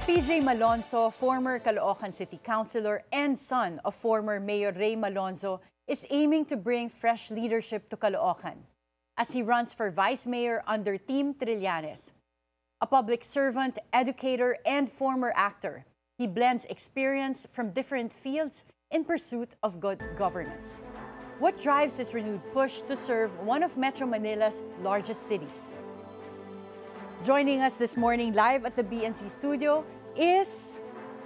PJ Malonzo, former Caloocan City Councilor and son of former Mayor Ray Malonzo, is aiming to bring fresh leadership to Caloocan as he runs for vice mayor under Team Trillanes. A public servant, educator, and former actor, he blends experience from different fields in pursuit of good governance. What drives his renewed push to serve one of Metro Manila's largest cities? Joining us this morning live at the BNC studio is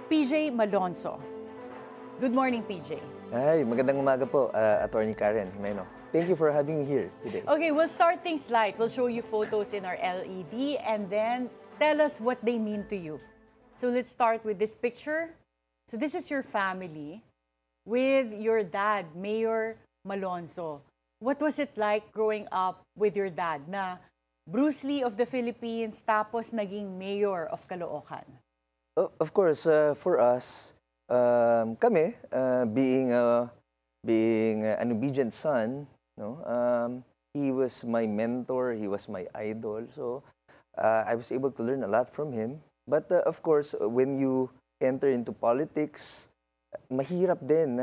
PJ Malonzo. Good morning, PJ. Hi, magandang umaga po, Attorney Karen Jimeno. Thank you for having me here today. Okay, we'll start things light. We'll show you photos in our LED and then tell us what they mean to you. So let's start with this picture. So this is your family with your dad, Mayor Malonzo. What was it like growing up with your dad na Bruce Lee of the Philippines tapos naging mayor of Caloocan? Of course, for us, kami, being an obedient son, no, he was my mentor, he was my idol. So I was able to learn a lot from him. But of course, when you enter into politics, mahirap din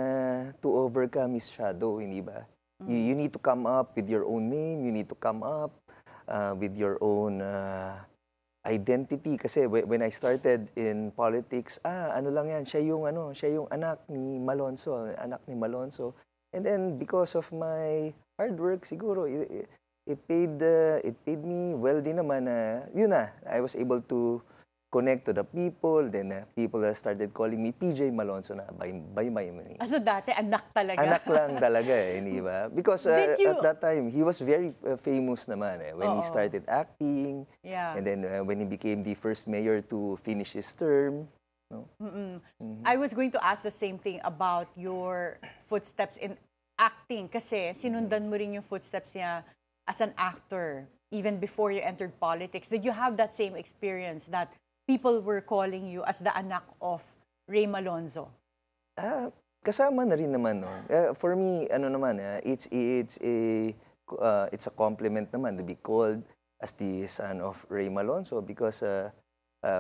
to overcome his shadow, hindi ba? You need to come up with your own name, you need to come up with your own identity. Kasi when I started in politics, ano lang yan, siya yung anak ni Malonzo, And then because of my hard work, siguro, it paid me well din naman na, yun na, I was able to connect to the people, then people started calling me PJ Malonzo na by my name. So dati anak talaga? Anak lang talaga hindi ba? Because at that time, he was very famous naman when he started acting. Yeah. And then when he became the first mayor to finish his term. No? I was going to ask the same thing about your footsteps in acting kasi sinundan mo rin yung footsteps niya as an actor even before you entered politics. Did you have that same experience that people were calling you as the anak of Ray Malonzo? Kasama na rin naman no. For me, ano naman, it's a compliment naman to be called as the son of Ray Malonzo because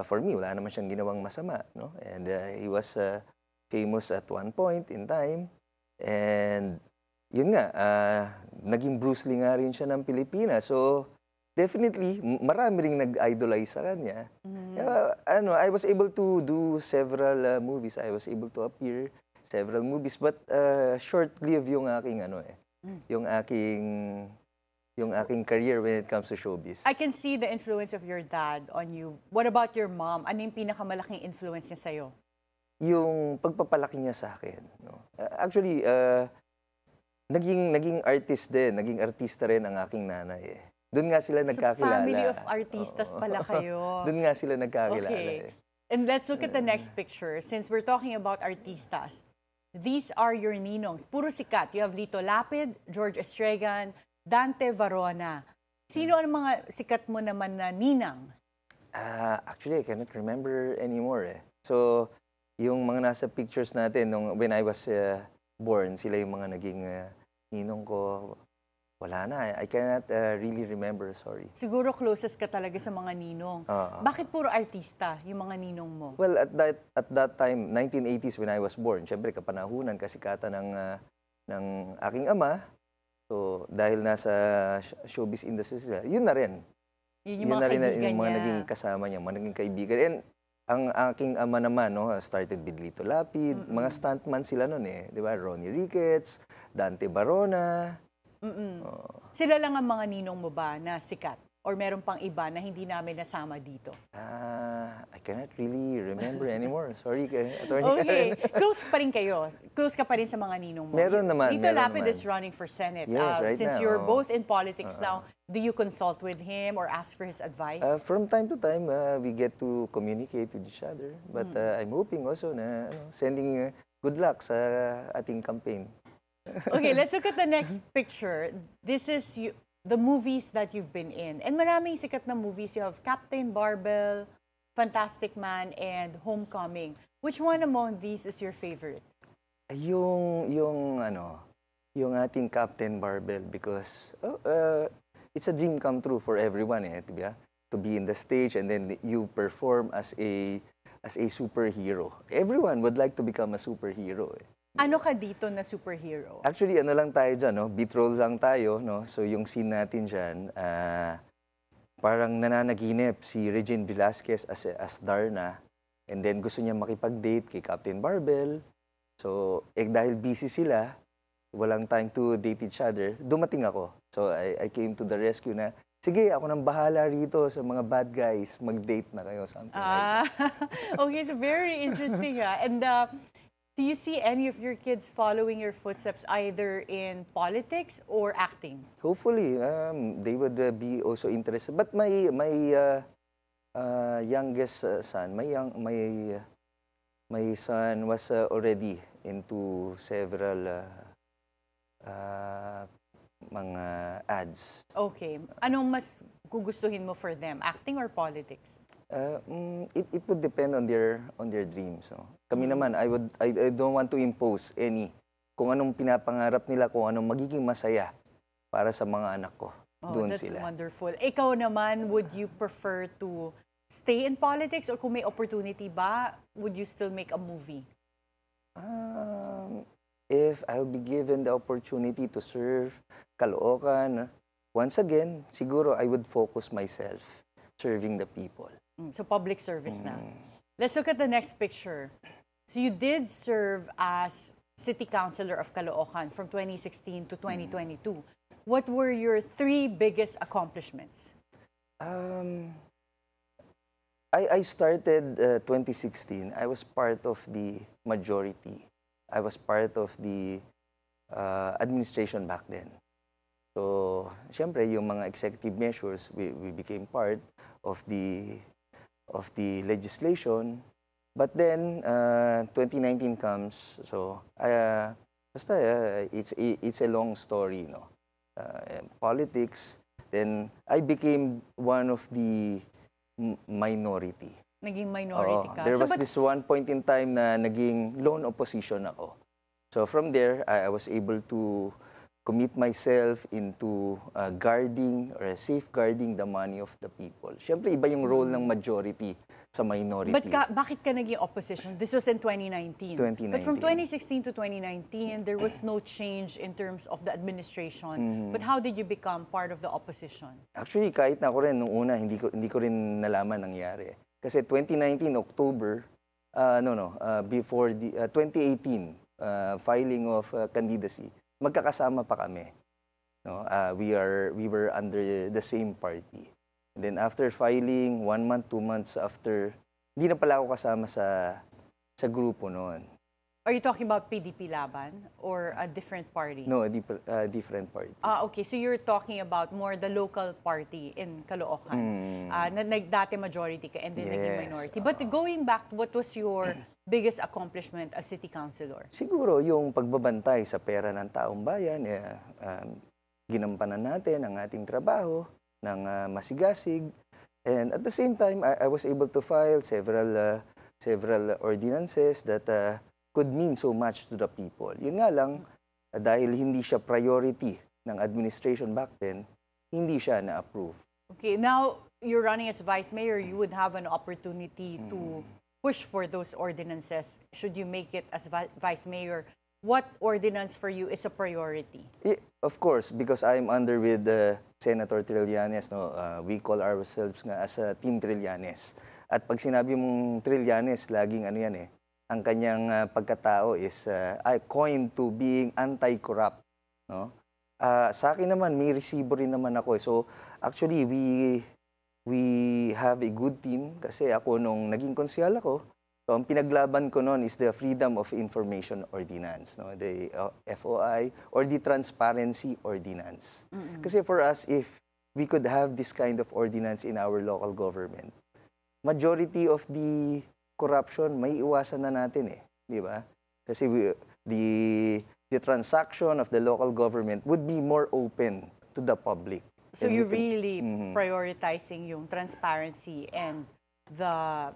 for me, wala naman siyang ginawang masama, no? And he was famous at one point in time. And yun nga, naging Bruce Lee nga rin siya ng Pilipinas. So definitely, marami ring nag-idolize sa kanya. I was able to do several movies. I was able to appear several movies, but short-lived yung aking yung aking career when it comes to showbiz. I can see the influence of your dad on you. What about your mom? Ano yung pinakamalaking influence niya sa'yo? Yung pagpapalaki niya sa akin. No? Actually, naging artist din. Naging artista rin ang aking nanay Doon nga sila nagkakilala. So family of artistas pala kayo. Doon nga sila nagkakilala. Okay. And let's look at the next picture. Since we're talking about artistas, these are your ninongs. Puro sikat. You have Lito Lapid, George Estregan, Dante Varona. Sino ang mga sikat mo naman na ninang? Actually, I cannot remember anymore. So, yung mga nasa pictures natin, when I was born, sila yung mga naging ninong ko. Wala na. I cannot really remember, sorry. Siguro closest ka talaga sa mga ninong. Bakit puro artista yung mga ninong mo? Well, at that time, 1980s when I was born, syempre kapanahunan, kasikatan ng aking ama. So, dahil nasa showbiz industry sila, yun na rin. Yun yung mga kaibigan yung mga naging kasama niya, mga naging kaibigan. And ang aking ama naman, started with Lito Lapid. Mga stuntman sila nun di ba? Ronnie Ricketts, Dante Barona. Sila lang ang mga ninong mo ba na sikat? Or meron pang iba na hindi namin nasama dito? I cannot really remember anymore. Sorry, Attorney Okay. Karen. Close pa rin kayo. Close ka pa rin sa mga ninong mo. Meron naman. Lito Lapid is running for Senate. Yes, right since now. you're both in politics now, do you consult with him or ask for his advice? From time to time, we get to communicate with each other. But I'm hoping also na sending good luck sa ating campaign. Okay, let's look at the next picture. This is the movies that you've been in. And maraming sikat na movies. You have Captain Barbell, Fantastic Man, and Homecoming. Which one among these is your favorite? Yung ating Captain Barbell because it's a dream come true for everyone, di ba? To be in the stage and then you perform as a as a superhero. Everyone would like to become a superhero. Eh. Ano ka dito na superhero? Actually, ano lang tayo dyan, no? Beat role lang tayo, no? So yung scene natin dyan, parang nananaginip si Regine Velasquez as Darna. And then gusto niya makipag-date kay Captain Barbell. So, dahil busy sila, walang time to date each other, dumating ako. So, I came to the rescue na, sige, ako nang bahala rito sa mga bad guys, mag-date na kayo, something like that. Okay, so very interesting. And do you see any of your kids following your footsteps either in politics or acting? Hopefully, they would be also interested. But my youngest son, my son was already into several mga ads. Okay. Anong mas gugustuhin mo for them? Acting or politics? It would depend on their dreams. No? Kami naman, I don't want to impose any kung anong pinapangarap nila, kung anong magiging masaya para sa mga anak ko. Doon that's sila. Wonderful. Ikaw naman, would you prefer to stay in politics or kung may opportunity ba, would you still make a movie? If I'll be given the opportunity to serve Caloocan, once again, siguro I would focus myself serving the people. So public service na. Let's look at the next picture. So you did serve as City Councilor of Caloocan from 2016 to 2022. What were your 3 biggest accomplishments? I started 2016. I was part of the majority. I was part of the administration back then. So, siyempre, yung mga executive measures, we became part of the legislation. But then, 2019 comes. So, basta, it's a long story, no? Politics. Then, I became one of the minority. Naging minority ka. There was this one point in time na naging lone opposition ako. So from there, I was able to commit myself into guarding or safeguarding the money of the people. Siyempre, iba yung role ng majority sa minority. But bakit ka naging opposition? This was in 2019. 2019. But from 2016 to 2019, there was no change in terms of the administration. But how did you become part of the opposition? Actually, kahit na ako rin, nung una, hindi ko rin nalaman nangyari. Kasi 2019, October, before the 2018 filing of candidacy, magkakasama pa kami. No? We were under the same party. And then after filing, 1 month, 2 months after, hindi na pala ako kasama sa grupo noon. Are you talking about PDP Laban or a different party? No, a different party. Okay. So you're talking about more the local party in Caloocan. Dati majority ka and then naging minority. But going back, what was your biggest accomplishment as city councilor? Siguro yung pagbabantay sa pera ng taong bayan, ginampanan natin ang ating trabaho ng masigasig. And at the same time, I was able to file several ordinances that could mean so much to the people. Yun nga lang, dahil hindi siya priority ng administration back then, hindi siya na-approve. Okay, now you're running as vice mayor, you would have an opportunity to push for those ordinances should you make it as vice mayor. What ordinance for you is a priority? Of course, because I'm under with Senator Trillanes, no, we call ourselves nga as Team Trillanes. At pag sinabi mong Trillanes, laging ano yan ang kanyang pagkatao is coined to being anti-corrupt. No? Sa akin naman, may resibo rin naman ako. So, actually, we have a good team kasi ako nung naging konsyal ako, so ang pinaglaban ko noon is the Freedom of Information Ordinance, no? The FOI or the Transparency Ordinance. Kasi for us, if we could have this kind of ordinance in our local government, majority of the corruption, may iwasan na natin di ba? Kasi the transaction of the local government would be more open to the public. So you're really prioritizing yung transparency and the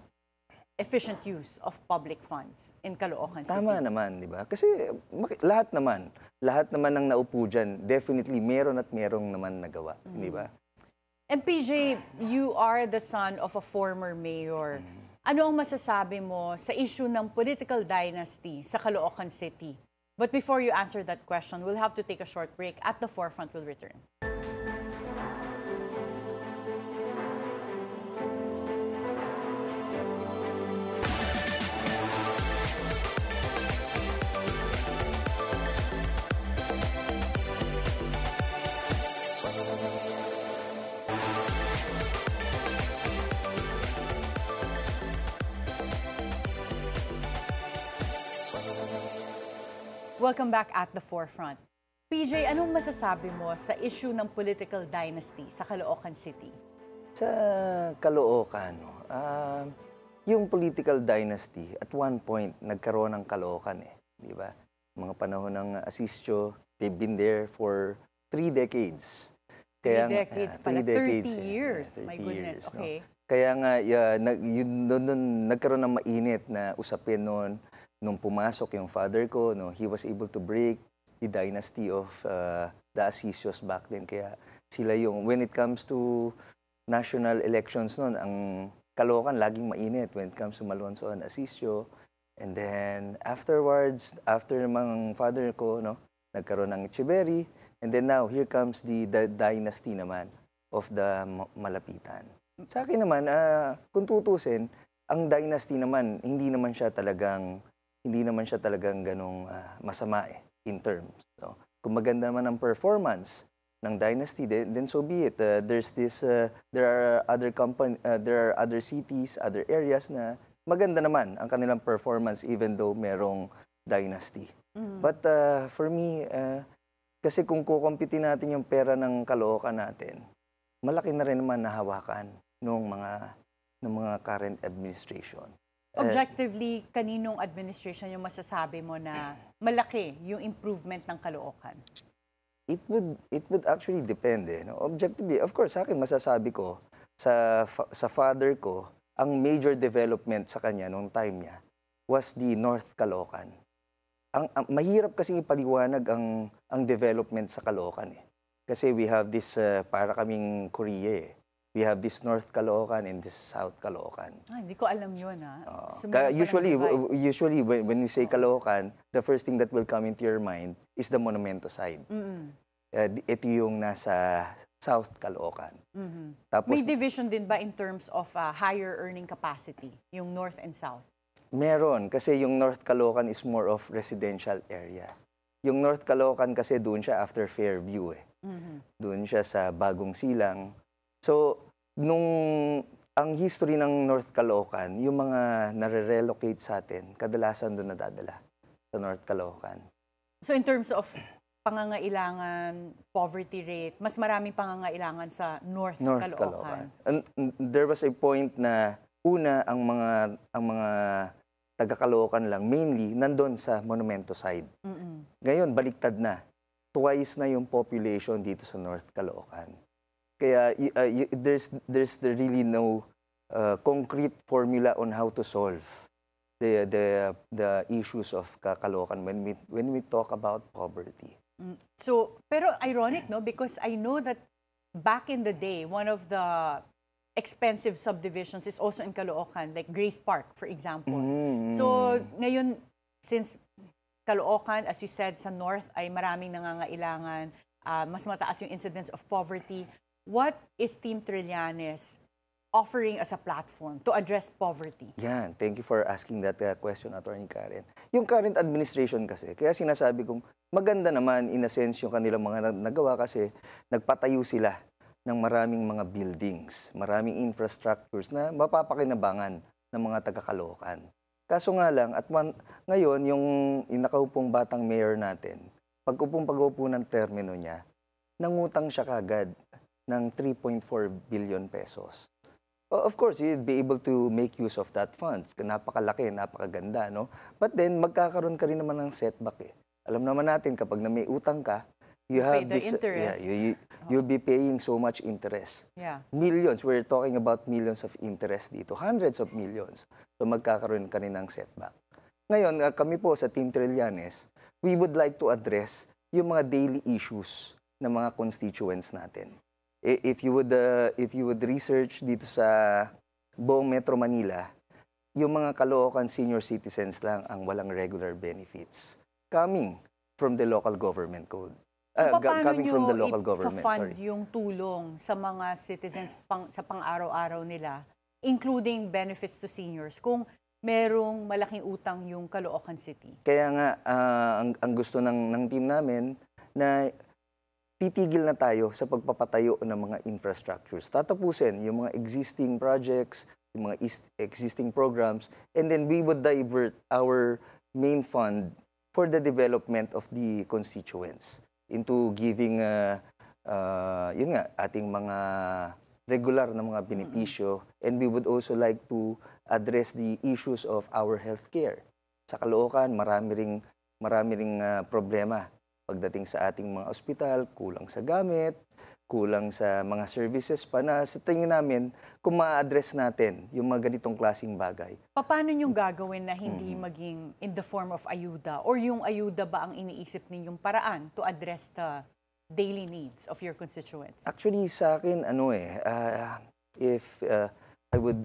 efficient use of public funds in Caloocan City. Tama naman, di ba? Kasi lahat naman ng naupo dyan, definitely meron at merong naman nagawa, di ba? And PJ, you are the son of a former mayor. Ano ang masasabi mo sa issue ng political dynasty sa Caloocan City? But before you answer that question, we'll have to take a short break. At the Forefront, we'll return. Welcome back at the Forefront. PJ, anong masasabi mo sa issue ng political dynasty sa Caloocan City? Sa Caloocan, yung political dynasty, at one point, nagkaroon ng Caloocan di ba? Mga panahon ng Asistio, they've been there for 3 decades. Kaya 3 decades pala, 30 years. 30 My goodness, years, okay. No? Kaya nga, nagkaroon ng mainit na usapin noon. Nung pumasok yung father ko, no, he was able to break the dynasty of the Asisios back then. Kaya sila yung, when it comes to national elections noon, ang Caloocan laging mainit when it comes to Malonzo and Asisio. And then afterwards, after namang father ko, no, nagkaroon ng Echeverry. And then now, here comes the dynasty naman of the Malapitan. Sa akin naman, kung tutusin, ang dynasty naman, hindi naman siya talagang ganong masama in terms. No? Kung maganda naman ang performance ng dynasty, then so be it. There are other cities, other areas na maganda naman ang kanilang performance even though merong dynasty. But for me, kasi kung kukumpitin natin yung pera ng Caloocan natin, malaki na rin naman nahawakan ng mga current administration. Objectively, kaninong administration yung masasabi mo na malaki yung improvement ng Caloocan? It would actually depend. No? Objectively, of course, sa akin masasabi ko, sa father ko, ang major development sa kanya nung time niya was the North Caloocan. Mahirap kasi ipaliwanag ang development sa Caloocan. Kasi we have this, para kaming Korea We have this North Caloocan and this South Caloocan. Hindi ko alam yun, Usually, when you say Caloocan, the first thing that will come into your mind is the Monumento side. Ito yung nasa South Caloocan. Tapos, may division din ba in terms of higher earning capacity, yung North and South? Meron, kasi yung North Caloocan is more of residential area. Yung North Caloocan kasi doon siya after Fairview. Doon siya sa Bagong Silang. So, ang history ng North Caloocan, yung mga nare-relocate sa atin, kadalasan doon nadadala sa North Caloocan. So, in terms of pangangailangan, poverty rate, mas maraming pangangailangan sa North Caloocan. And there was a point na una, ang mga taga-Caloocan lang, mainly, nandun sa Monumento side. Ngayon, baliktad na. Twice na yung population dito sa North Caloocan. Kaya there's really no concrete formula on how to solve the issues of Caloocan when we talk about poverty. So, pero ironic, no? Because I know that back in the day, one of the expensive subdivisions is also in Caloocan, like Grace Park, for example. So, ngayon, since Caloocan, as you said, sa North ay maraming nangangailangan, mas mataas yung incidence of poverty. What is Team Trillanes offering as a platform to address poverty? Yan. Thank you for asking that question, Attorney Karen. Yung current administration kasi, kaya sinasabi kong maganda naman in a sense yung kanilang mga nagawa kasi nagpatayo sila ng maraming mga buildings, maraming infrastructures na mapapakinabangan ng mga taga-Caloocan. Kaso nga lang, ngayon, yung nakaupong batang mayor natin, pag-upo ng termino niya, nangutang siya kagad ng 3.4 billion pesos. Of course, you'd be able to make use of that funds. Napakalaki, napakaganda, no? But then, magkakaroon ka rin naman ng setback. Alam naman natin, kapag na may utang ka, you have this, you'll be paying so much interest. Millions, we're talking about millions of interest dito. Hundreds of millions. So, magkakaroon ka rin ng setback. Ngayon, kami po sa Team Trillanes, we would like to address yung mga daily issues ng mga constituents natin. If you would research dito sa buong Metro Manila, yung mga Caloocan senior citizens lang ang walang regular benefits coming from the local government code. So, paano Coming from the local nyo government, i-fund sorry. yung tulong sa mga citizens sa pang-araw-araw nila, including benefits to seniors, kung merong malaking utang yung Caloocan City? Kaya nga, ang gusto ng team namin na titigil na tayo sa pagpapatayo ng mga infrastructures. Tatapusin yung mga existing projects, yung mga existing programs, and then we would divert our main fund for the development of the constituents into giving, yun nga, ating mga regular na mga benepisyo. And we would also like to address the issues of our healthcare. Sa Caloocan, marami ring problema pagdating sa ating mga ospital, kulang sa gamit, kulang sa mga services pa na sa tingin namin kung ma-address natin yung mga ganitong klaseng bagay. Paano nyo gagawin na hindi maging in the form of ayuda? Or yung ayuda ba ang iniisip ninyong paraan to address the daily needs of your constituents? Actually, sa akin, if I would,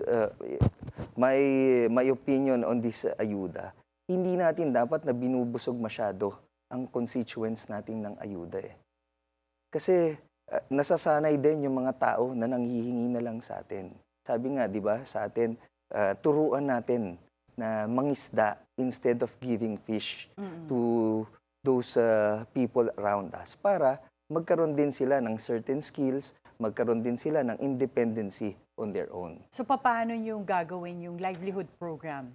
my opinion on this ayuda, hindi natin dapat na binubusog masyado ang constituents natin ng ayuda eh. Kasi nasasanay din yung mga tao na nanghihingi na lang sa atin. Sabi nga, di ba, sa atin, turuan natin na mangisda instead of giving fish to those people around us para magkaroon din sila ng certain skills, magkaroon din sila ng independency on their own. So, paano nyo gagawin yung livelihood program?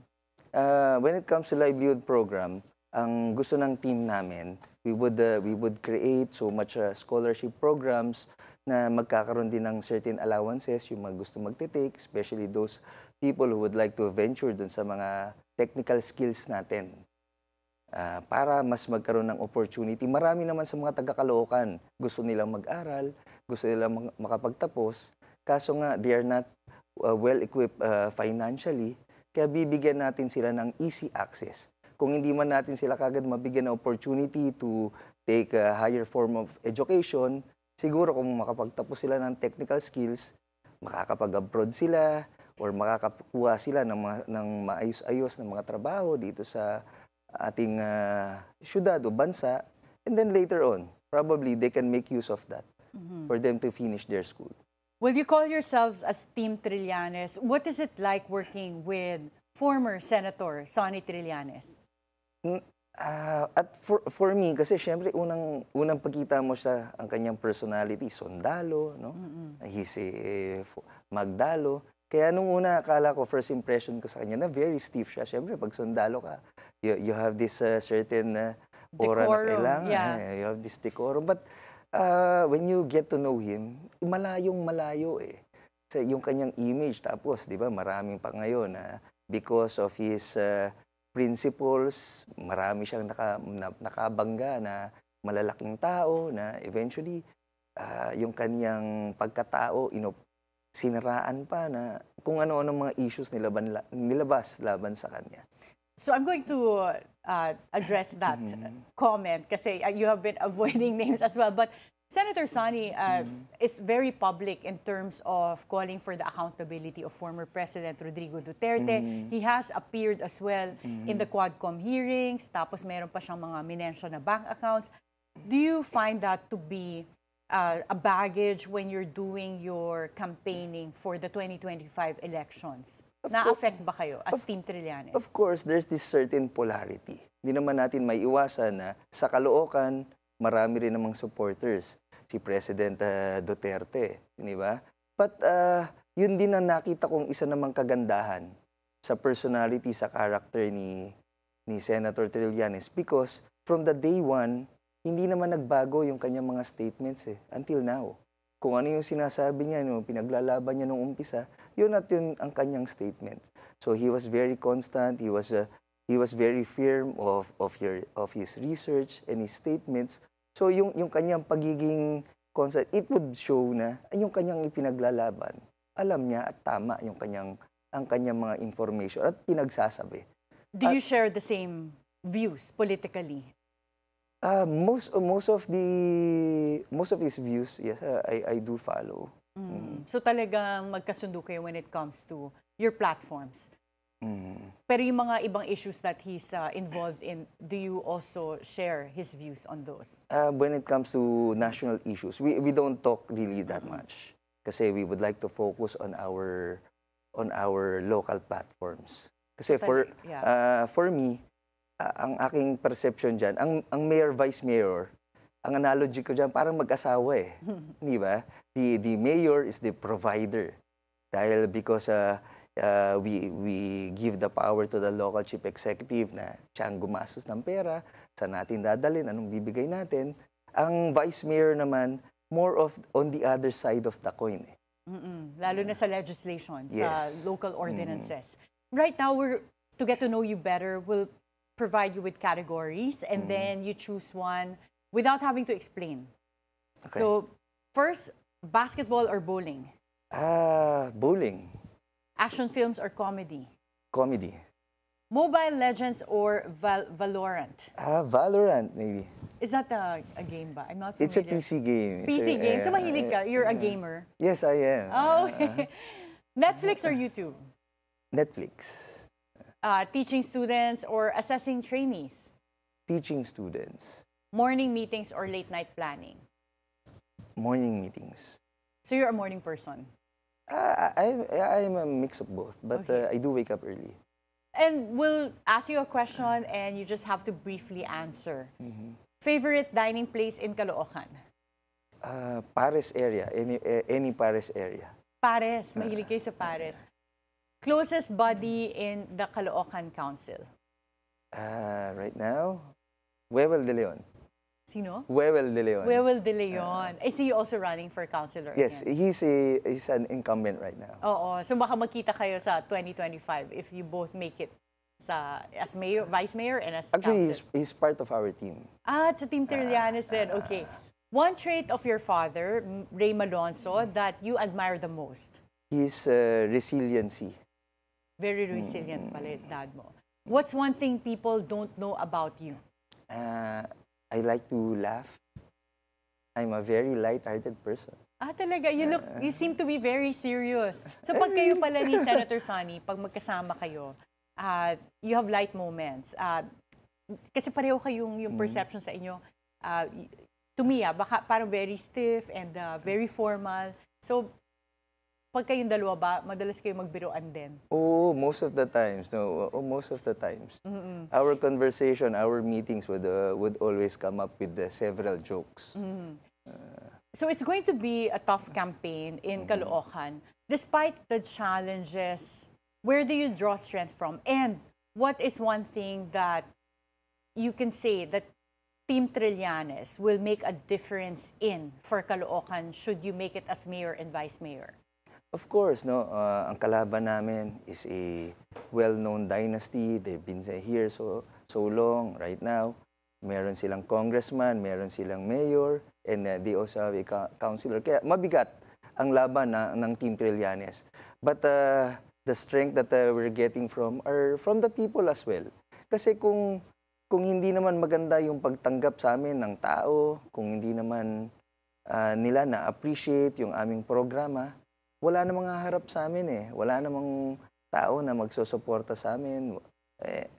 When it comes to livelihood program, ang gusto ng team namin, we would create so much scholarship programs na magkakaroon din ng certain allowances yung mga gusto magte-take, especially those people who would like to venture dun sa mga technical skills natin. Para mas magkaroon ng opportunity. Marami naman sa mga taga-Caloocan, gusto nilang mag-aral, gusto nilang makapagtapos, kaso nga they are not well-equipped financially, kaya bibigyan natin sila ng easy access. Kung hindi man natin sila kagad mabigyan ng opportunity to take a higher form of education, siguro kung makapagtapos sila ng technical skills, makakapag-abroad sila or makakakuha sila ng maayos-ayos na mga trabaho dito sa ating syudad o bansa. And then later on, probably they can make use of that for them to finish their school. Well, you call yourselves as Team Trillanes. What is it like working with former Senator Sonny Trillanes? At for me, kasi syempre unang pagkita mo sa ang kanyang personality, sundalo, no? He's magdalo. Kaya nung una, akala ko, first impression ko sa kanya, na very stiff siya. Syempre, pag sundalo ka, you have this certain aura na kailangan. Yeah. You have this decorum. But when you get to know him, malayong malayo eh. Sa yung kanyang image, tapos, di ba, maraming pa ngayon na because of his principles, marami siyang nakabangga na malalaking tao na eventually yung kanyang pagkatao sinaraan pa na kung ano-ano mga issues nilabas laban sa kanya. So I'm going to address that comment kasi you have been avoiding names as well. But Senator Sonny is very public in terms of calling for the accountability of former President Rodrigo Duterte. He has appeared as well in the Quadcom hearings. Tapos meron pa siyang mga minention na bank accounts. Do you find that to be a baggage when you're doing your campaigning for the 2025 elections? Na-affect ba kayo as Team Trillanes? Of course, there's this certain polarity. Hindi naman natin may iwasan na sa Caloocan, marami rin namang supporters si President Duterte, di ba? But yun din ang nakita kong isa namang kagandahan sa personality, sa character ni Senator Trillanes because from the day one, hindi naman nagbago yung kanyang mga statements until now. Kung ano yung sinasabi niya, pinaglalaban niya nung umpisa, yun at yun ang kanyang statements. So he was very constant, he was very firm of his research and his statements. So yung kanyang pagiging constant, it would show na yung kanyang ipinaglalaban, alam niya at tama yung ang kanyang mga information at pinagsasabi. Do you share the same views politically? Most of his views, yes, I do follow. So talagang magkasundo kayo when it comes to your platforms. Pero yung mga ibang issues that he's involved in, do you also share his views on those? When it comes to national issues, we don't talk really that much. Kasi we would like to focus on our local platforms. Kasi for me, ang aking perception dyan, ang mayor, vice mayor, ang analogy ko dyan, parang mag-asawa eh. Di ba? The mayor is the provider. Dahil because we give the power to the local chief executive na siya ang gumastos ng pera, saan natin dadalhin, anong bibigay natin. Ang vice mayor naman, more of on the other side of the coin. Eh. Lalo na sa legislation, sa local ordinances. Right now, to get to know you better, we'll provide you with categories and then you choose one without having to explain. Okay. So, first, basketball or bowling? Bowling. Action films or comedy? Comedy. Mobile Legends or Valorant? Valorant, maybe. Is that a game ba? I'm not familiar. It's a PC game. PC game. So mahilig ka? You're a gamer? Yes, I am. Oh, okay. Netflix or YouTube? Netflix. Teaching students or assessing trainees? Teaching students. Morning meetings or late night planning? Morning meetings. So you're a morning person? I'm a mix of both, but I do wake up early. And we'll ask you a question and you just have to briefly answer. Favorite dining place in Caloocan? Pares area, any Pares area. Pares, mahilig kayo sa Pares. Closest body in the Caloocan Council? Right now, Wewel De Leon. Sino? Wewel De Leon. Wewel De Leon. I see you also running for councilor. Yes, again. he's an incumbent right now. Oo. So baka magkita kayo sa 2025 if you both make it as mayor, vice mayor, and as Actually, council. he's part of our team. Sa Team Trillanes din. Okay. One trait of your father, Ray Malonzo, that you admire the most? His resiliency. Very resilient pala yung dad mo. What's one thing people don't know about you? I like to laugh. I'm a very light-hearted person. Talaga. You seem to be very serious. So pag kayo pala ni Senator Sonny, pag magkasama kayo, you have light moments. Kasi pareho kayong yung perception sa inyo. To me, baka parang very stiff and very formal. So, pag kayong dalawa ba, madalas kayo magbiroan din? Oh, most of the times. No, most of the times. Our conversation, our meetings would always come up with several jokes. So it's going to be a tough campaign in Caloocan. Despite the challenges, where do you draw strength from? And what is one thing that you can say that Team Trillanes will make a difference in for Caloocan should you make it as mayor and vice mayor? Of course, no. Ang kalaban namin is a well-known dynasty. They've been here so long. Right now, meron silang congressman, meron silang mayor, and they also have a councilor. Kaya mabigat ang laban ng Team Trillanes. But the strength that we're getting from are from the people as well. Kasi kung hindi naman maganda yung pagtanggap sa amin ng tao, kung hindi naman nila na-appreciate yung aming programa, wala namang haharap sa amin eh. Wala namang tao na magsusuporta sa amin.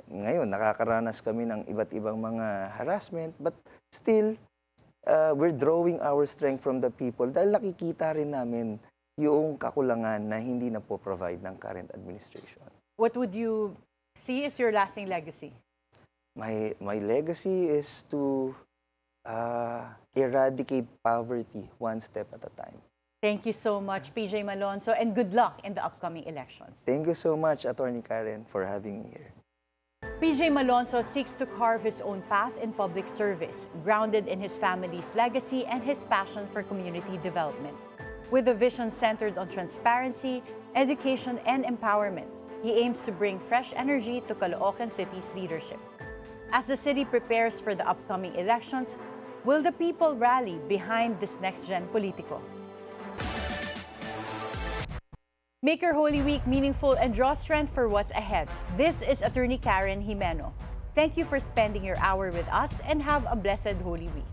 Ngayon, nakakaranas kami ng iba't ibang mga harassment. But still, we're drawing our strength from the people dahil nakikita rin namin yung kakulangan na hindi na po provide ng current administration. What would you see as your lasting legacy? My legacy is to eradicate poverty one step at a time. Thank you so much, PJ Malonzo, and good luck in the upcoming elections. Thank you so much, Attorney Karen, for having me here. PJ Malonzo seeks to carve his own path in public service, grounded in his family's legacy and his passion for community development. With a vision centered on transparency, education, and empowerment, he aims to bring fresh energy to Caloocan City's leadership. As the city prepares for the upcoming elections, will the people rally behind this next-gen politico? Make your Holy Week meaningful and draw strength for what's ahead. This is Attorney Karen Jimeno. Thank you for spending your hour with us and have a blessed Holy Week.